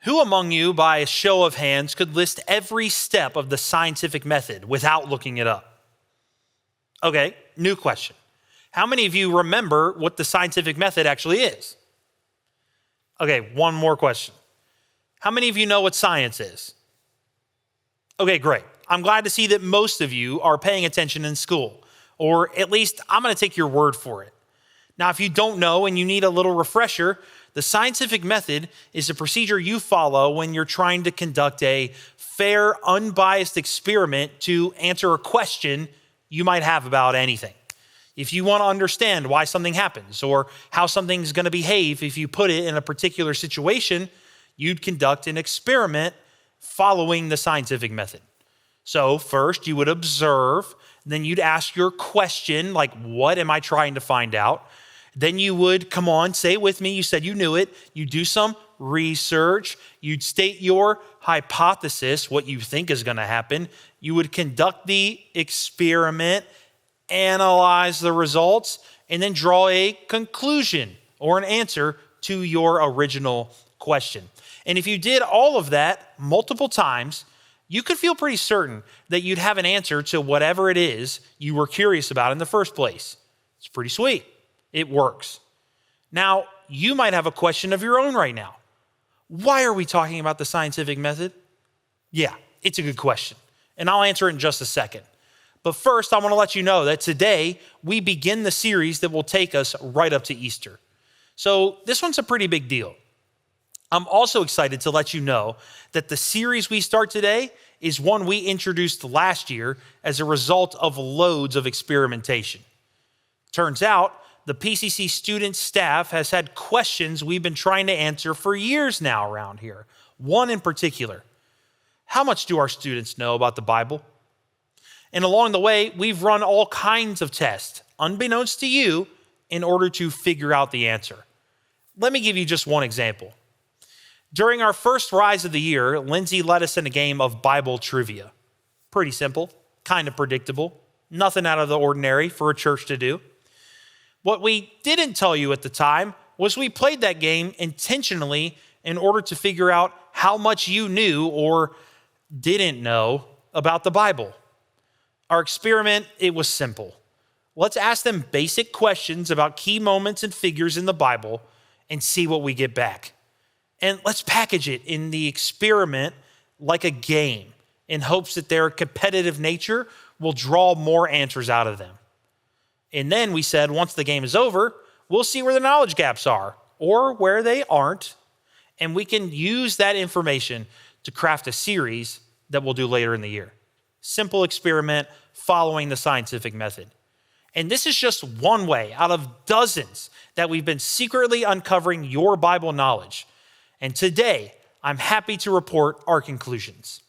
Who among you, by a show of hands, could list every step of the scientific method without looking it up? Okay, new question. How many of you remember what the scientific method actually is? Okay, one more question. How many of you know what science is? Okay, great. I'm glad to see that most of you are paying attention in school, or at least I'm going to take your word for it. Now, if you don't know and you need a little refresher, the scientific method is a procedure you follow when you're trying to conduct a fair, unbiased experiment to answer a question you might have about anything. If you want to understand why something happens or how something's going to behave if you put it in a particular situation, you'd conduct an experiment following the scientific method. So first you would observe, then you'd ask your question, like, what am I trying to find out? Then you would, come on, say it with me. You said you knew it. You do some research. You'd state your hypothesis, what you think is going to happen. You would conduct the experiment, analyze the results, and then draw a conclusion or an answer to your original question. And if you did all of that multiple times, you could feel pretty certain that you'd have an answer to whatever it is you were curious about in the first place. It's pretty sweet. It works. Now, you might have a question of your own right now. Why are we talking about the scientific method? Yeah, it's a good question, and I'll answer it in just a second. But first, I want to let you know that today we begin the series that will take us right up to Easter. So this one's a pretty big deal. I'm also excited to let you know that the series we start today is one we introduced last year as a result of loads of experimentation. Turns out, the PCC student staff has had questions we've been trying to answer for years now around here. One in particular: how much do our students know about the Bible? And along the way, we've run all kinds of tests, unbeknownst to you, in order to figure out the answer. Let me give you just one example. During our first Rise of the year, Lindsay led us in a game of Bible trivia. Pretty simple, kind of predictable, nothing out of the ordinary for a church to do. What we didn't tell you at the time was we played that game intentionally in order to figure out how much you knew or didn't know about the Bible. Our experiment, it was simple. Let's ask them basic questions about key moments and figures in the Bible and see what we get back. And let's package it in the experiment like a game in hopes that their competitive nature will draw more answers out of them. And then we said, once the game is over, we'll see where the knowledge gaps are or where they aren't. And we can use that information to craft a series that we'll do later in the year. Simple experiment following the scientific method. And this is just one way out of dozens that we've been secretly uncovering your Bible knowledge. And today, I'm happy to report our conclusions.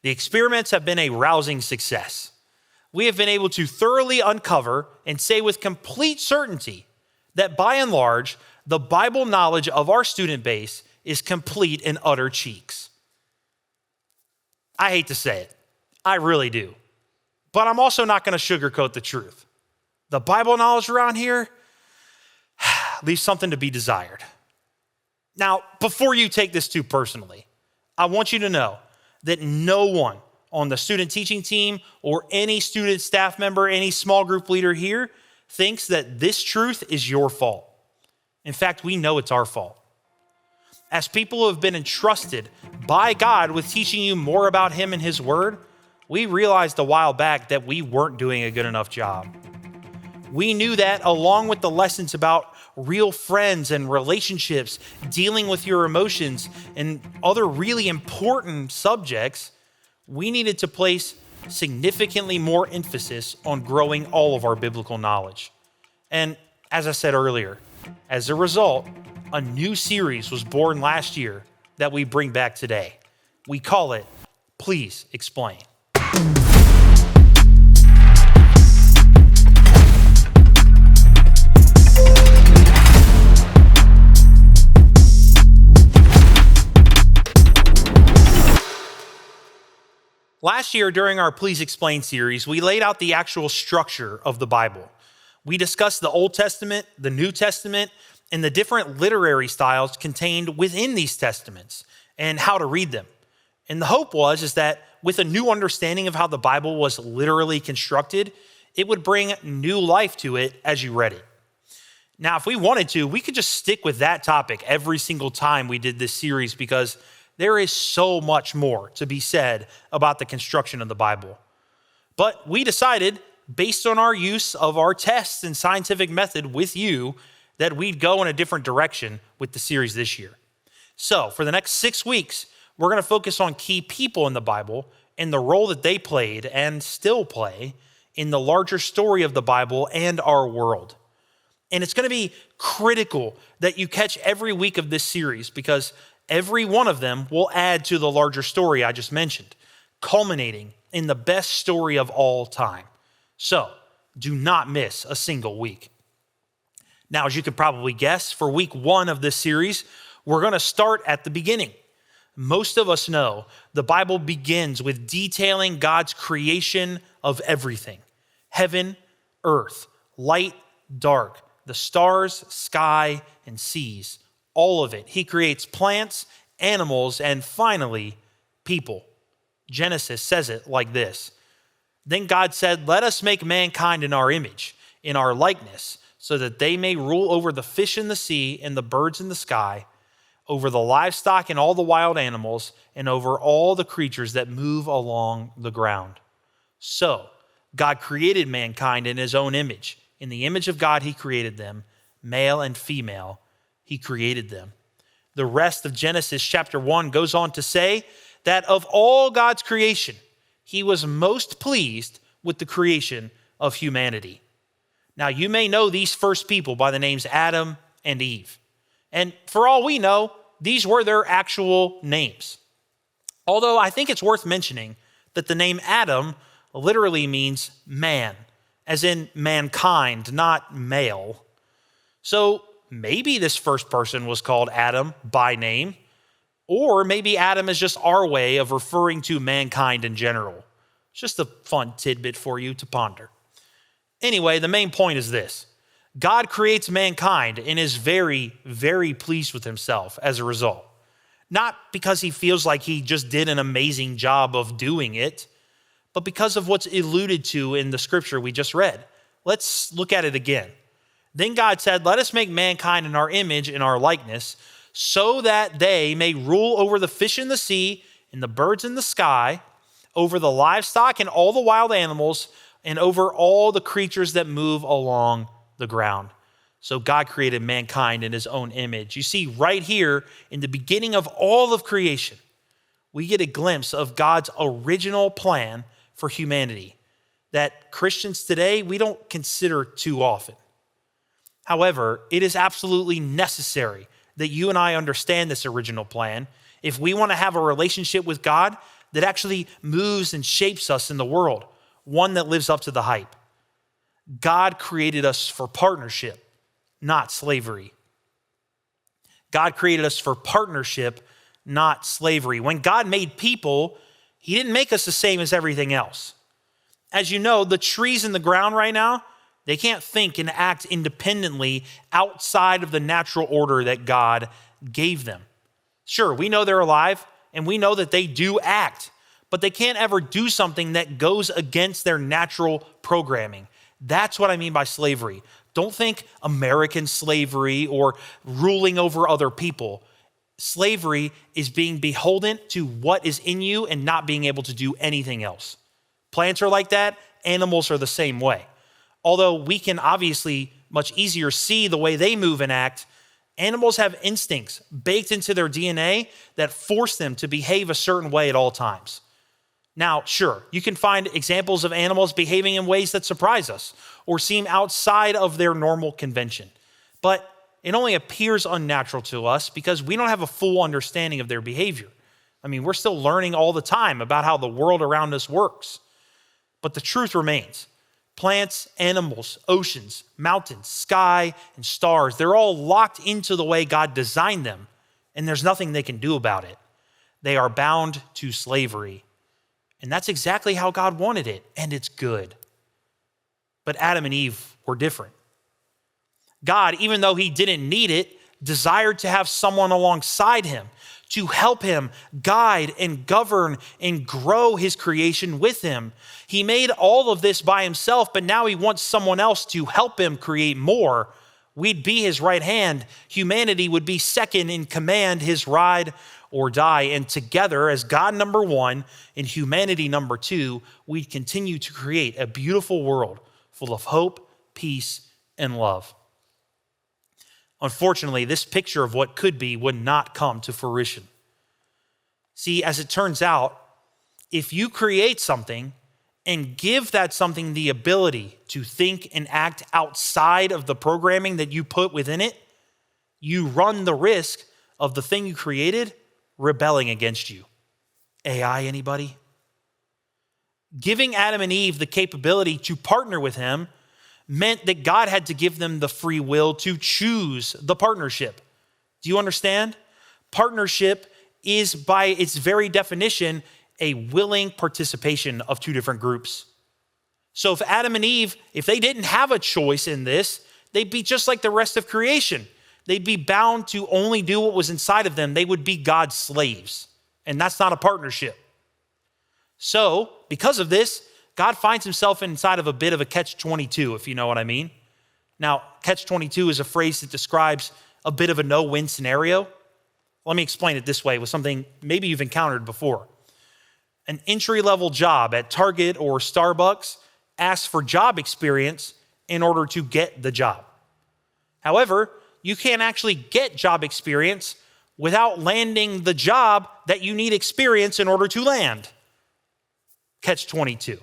The experiments have been a rousing success. We have been able to thoroughly uncover and say with complete certainty that by and large, the Bible knowledge of our student base is complete and utter cheeks. I hate to say it. I really do. But I'm also not going to sugarcoat the truth. The Bible knowledge around here leaves something to be desired. Now, before you take this too personally, I want you to know that no one on the student teaching team or any student staff member, any small group leader here thinks that this truth is your fault. In fact, we know it's our fault. As people who have been entrusted by God with teaching you more about Him and His Word, we realized a while back that we weren't doing a good enough job. We knew that along with the lessons about real friends and relationships, dealing with your emotions, and other really important subjects, we needed to place significantly more emphasis on growing all of our biblical knowledge. And as I said earlier, as a result, a new series was born last year that we bring back today. We call it Please Explain. Last year, during our Please Explain series, we laid out the actual structure of the Bible. We discussed the Old Testament, the New Testament, and the different literary styles contained within these testaments and how to read them. And the hope is that with a new understanding of how the Bible was literally constructed, it would bring new life to it as you read it. Now, if we wanted to, we could just stick with that topic every single time we did this series because there is so much more to be said about the construction of the Bible. But we decided, based on our use of our tests and scientific method with you, that we'd go in a different direction with the series this year. So for the next 6 weeks, we're going to focus on key people in the Bible and the role that they played and still play in the larger story of the Bible and our world. And it's going to be critical that you catch every week of this series because every one of them will add to the larger story I just mentioned, culminating in the best story of all time. So do not miss a single week. Now, as you could probably guess, for week 1 of this series, we're going to start at the beginning. Most of us know the Bible begins with detailing God's creation of everything: heaven, earth, light, dark, the stars, sky, and seas, all of it. He creates plants, animals, and finally, people. Genesis says it like this: "Then God said, 'Let us make mankind in our image, in our likeness, so that they may rule over the fish in the sea and the birds in the sky, over the livestock and all the wild animals, and over all the creatures that move along the ground.' So God created mankind in his own image. In the image of God, he created them. Male and female, he created them." The rest of Genesis chapter 1 goes on to say that of all God's creation, he was most pleased with the creation of humanity. Now, you may know these first people by the names Adam and Eve. And for all we know, these were their actual names. Although I think it's worth mentioning that the name Adam literally means man, as in mankind, not male. So maybe this first person was called Adam by name, or maybe Adam is just our way of referring to mankind in general. It's just a fun tidbit for you to ponder. Anyway, the main point is this: God creates mankind and is very, very pleased with himself as a result. Not because he feels like he just did an amazing job of doing it, but because of what's alluded to in the scripture we just read. Let's look at it again. Then God said, "Let us make mankind in our image, in our likeness, so that they may rule over the fish in the sea and the birds in the sky, over the livestock and all the wild animals, and over all the creatures that move along the ground." So God created mankind in his own image. You see, right here in the beginning of all of creation, we get a glimpse of God's original plan for humanity that Christians today, we don't consider too often. However, it is absolutely necessary that you and I understand this original plan if we want to have a relationship with God that actually moves and shapes us in the world, one that lives up to the hype. God created us for partnership, not slavery. God created us for partnership, not slavery. When God made people, he didn't make us the same as everything else. As you know, the trees in the ground right now, they can't think and act independently outside of the natural order that God gave them. Sure, we know they're alive and we know that they do act, but they can't ever do something that goes against their natural programming. That's what I mean by slavery. Don't think American slavery or ruling over other people. Slavery is being beholden to what is in you and not being able to do anything else. Plants are like that. Animals are the same way. Although we can obviously much easier see the way they move and act, animals have instincts baked into their DNA that force them to behave a certain way at all times. Now, sure, you can find examples of animals behaving in ways that surprise us or seem outside of their normal convention. But it only appears unnatural to us because we don't have a full understanding of their behavior. I mean, we're still learning all the time about how the world around us works. But the truth remains. Plants, animals, oceans, mountains, sky, and stars, they're all locked into the way God designed them, and there's nothing they can do about it. They are bound to slavery. And that's exactly how God wanted it, and it's good. But Adam and Eve were different. God, even though he didn't need it, desired to have someone alongside him to help him guide and govern and grow his creation with him. He made all of this by himself, but now he wants someone else to help him create more. We'd be his right hand. Humanity would be second in command, his ride or die. And together, as God number one and humanity number two, we'd continue to create a beautiful world full of hope, peace, and love. Unfortunately, this picture of what could be would not come to fruition. See, as it turns out, if you create something and give that something the ability to think and act outside of the programming that you put within it, you run the risk of the thing you created rebelling against you. AI, anybody? Giving Adam and Eve the capability to partner with him meant that God had to give them the free will to choose the partnership. Do you understand? Partnership is, by its very definition, a willing participation of two different groups. So if Adam and Eve, if they didn't have a choice in this, they'd be just like the rest of creation. They'd be bound to only do what was inside of them. They would be God's slaves, and that's not a partnership. So because of this, God finds himself inside of a bit of a catch-22, if you know what I mean. Now, catch-22 is a phrase that describes a bit of a no-win scenario. Let me explain it this way with something maybe you've encountered before. An entry-level job at Target or Starbucks asks for job experience in order to get the job. However, you can't actually get job experience without landing the job that you need experience in order to land. Catch-22.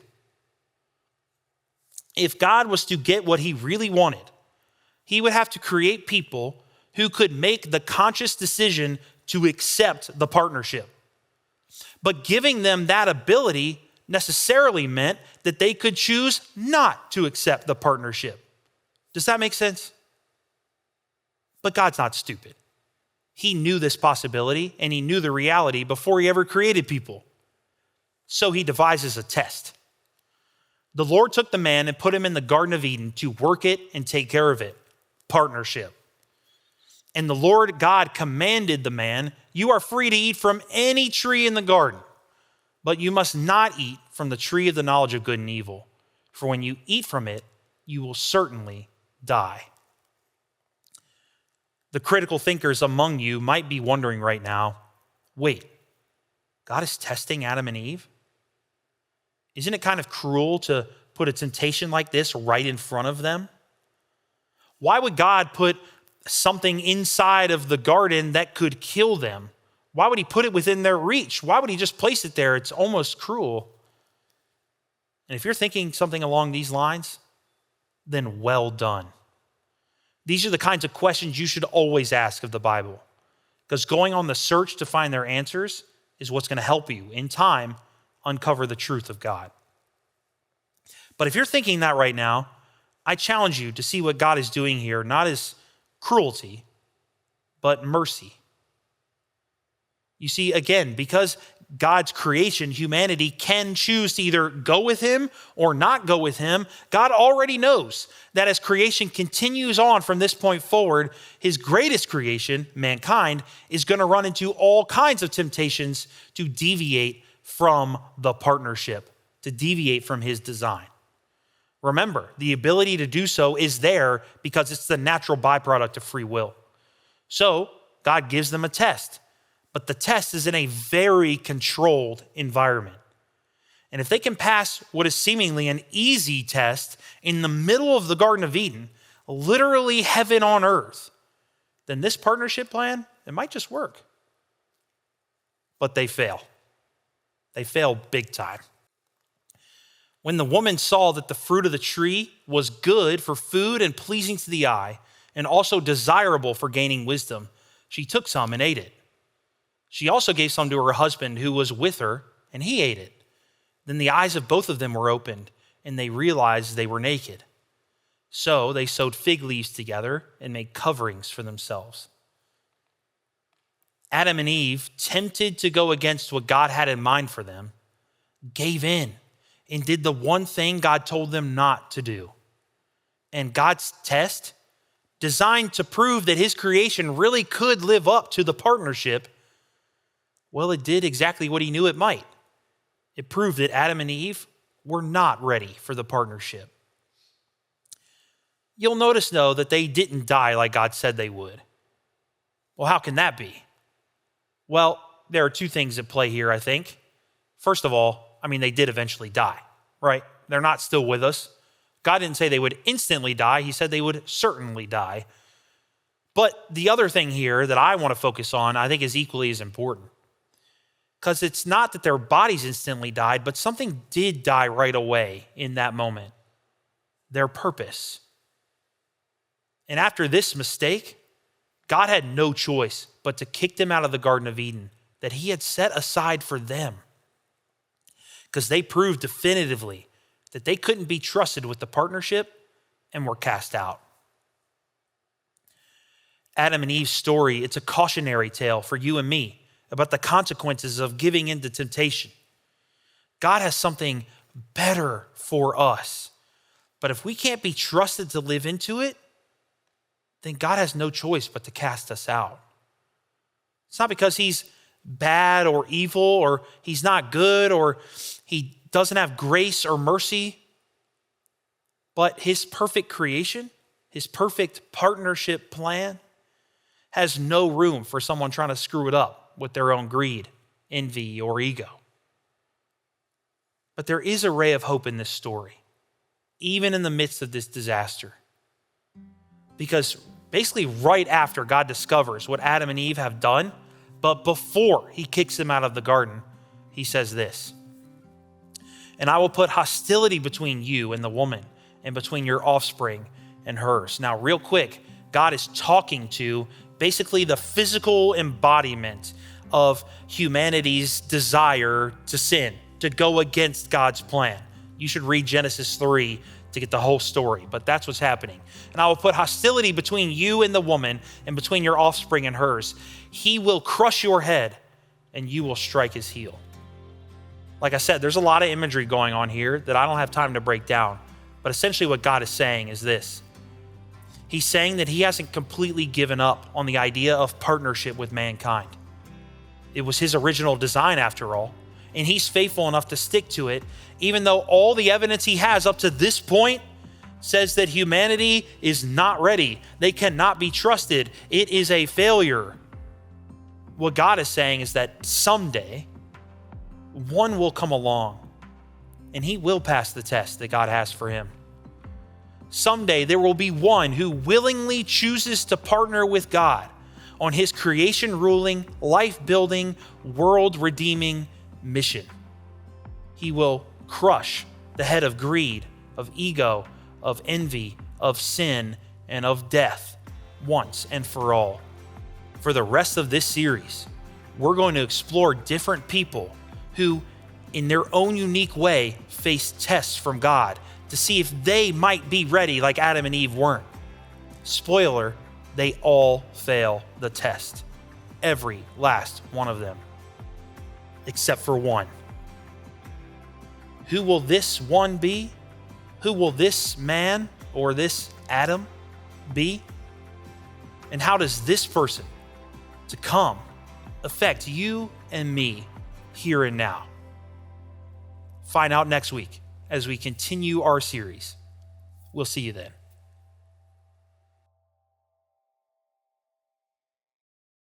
If God was to get what he really wanted, he would have to create people who could make the conscious decision to accept the partnership. But giving them that ability necessarily meant that they could choose not to accept the partnership. Does that make sense? But God's not stupid. He knew this possibility and he knew the reality before he ever created people. So he devises a test. The Lord took the man and put him in the Garden of Eden to work it and take care of it. Partnership. And the Lord God commanded the man, "You are free to eat from any tree in the garden, but you must not eat from the tree of the knowledge of good and evil. For when you eat from it, you will certainly die." The critical thinkers among you might be wondering right now, wait, God is testing Adam and Eve? Isn't it kind of cruel to put a temptation like this right in front of them? Why would God put something inside of the garden that could kill them? Why would he put it within their reach? Why would he just place it there? It's almost cruel. And if you're thinking something along these lines, then well done. These are the kinds of questions you should always ask of the Bible, because going on the search to find their answers is what's going to help you in time uncover the truth of God. But if you're thinking that right now, I challenge you to see what God is doing here, not as cruelty, but mercy. You see, again, because God's creation, humanity, can choose to either go with him or not go with him, God already knows that as creation continues on from this point forward, his greatest creation, mankind, is going to run into all kinds of temptations to deviate from the partnership, to deviate from his design. Remember, the ability to do so is there because it's the natural byproduct of free will. So God gives them a test, but the test is in a very controlled environment. And if they can pass what is seemingly an easy test in the middle of the Garden of Eden, literally heaven on earth, then this partnership plan, it might just work. But they fail. They fail big time. When the woman saw that the fruit of the tree was good for food and pleasing to the eye, and also desirable for gaining wisdom, she took some and ate it. She also gave some to her husband who was with her, and he ate it. Then the eyes of both of them were opened, and they realized they were naked. So they sewed fig leaves together and made coverings for themselves. Adam and Eve, tempted to go against what God had in mind for them, gave in and did the one thing God told them not to do. And God's test designed to prove that his creation really could live up to the partnership, well, it did exactly what he knew it might. It proved that Adam and Eve were not ready for the partnership. You'll notice, though, that they didn't die like God said they would. Well, how can that be? Well, there are two things at play here, I think. First of all, they did eventually die, right? They're not still with us. God didn't say they would instantly die. He said they would certainly die. But the other thing here that I want to focus on, I think is equally as important. Because it's not that their bodies instantly died, but something did die right away in that moment. Their purpose. And after this mistake, God had no choice but to kick them out of the Garden of Eden that he had set aside for them. Because they proved definitively that they couldn't be trusted with the partnership and were cast out. Adam and Eve's story, it's a cautionary tale for you and me about the consequences of giving in to temptation. God has something better for us. But if we can't be trusted to live into it, then God has no choice but to cast us out. It's not because he's bad or evil or he's not good or he doesn't have grace or mercy, but his perfect creation, his perfect partnership plan has no room for someone trying to screw it up with their own greed, envy, or ego. But there is a ray of hope in this story, even in the midst of this disaster. Because basically right after God discovers what Adam and Eve have done, but before he kicks them out of the garden, he says this, "And I will put hostility between you and the woman, and between your offspring and hers." Now, real quick, God is talking to basically the physical embodiment of humanity's desire to sin, to go against God's plan. You should read Genesis 3 to get the whole story, but that's what's happening. "And I will put hostility between you and the woman, and between your offspring and hers. He will crush your head, and you will strike his heel." Like I said, there's a lot of imagery going on here that I don't have time to break down, but essentially what God is saying is this. He's saying that he hasn't completely given up on the idea of partnership with mankind. It was his original design after all, and he's faithful enough to stick to it, even though all the evidence he has up to this point says that humanity is not ready. They cannot be trusted. It is a failure. What God is saying is that someday, one will come along, and he will pass the test that God has for him. Someday there will be one who willingly chooses to partner with God on his creation-ruling, life-building, world-redeeming mission. He will crush the head of greed, of ego, of envy, of sin, and of death once and for all. For the rest of this series, we're going to explore different people who, in their own unique way, face tests from God to see if they might be ready like Adam and Eve weren't. Spoiler, they all fail the test. Every last one of them. Except for one. Who will this one be? Who will this man or this Adam be? And how does this person to come affect you and me here and now? Find out next week as we continue our series. We'll see you then.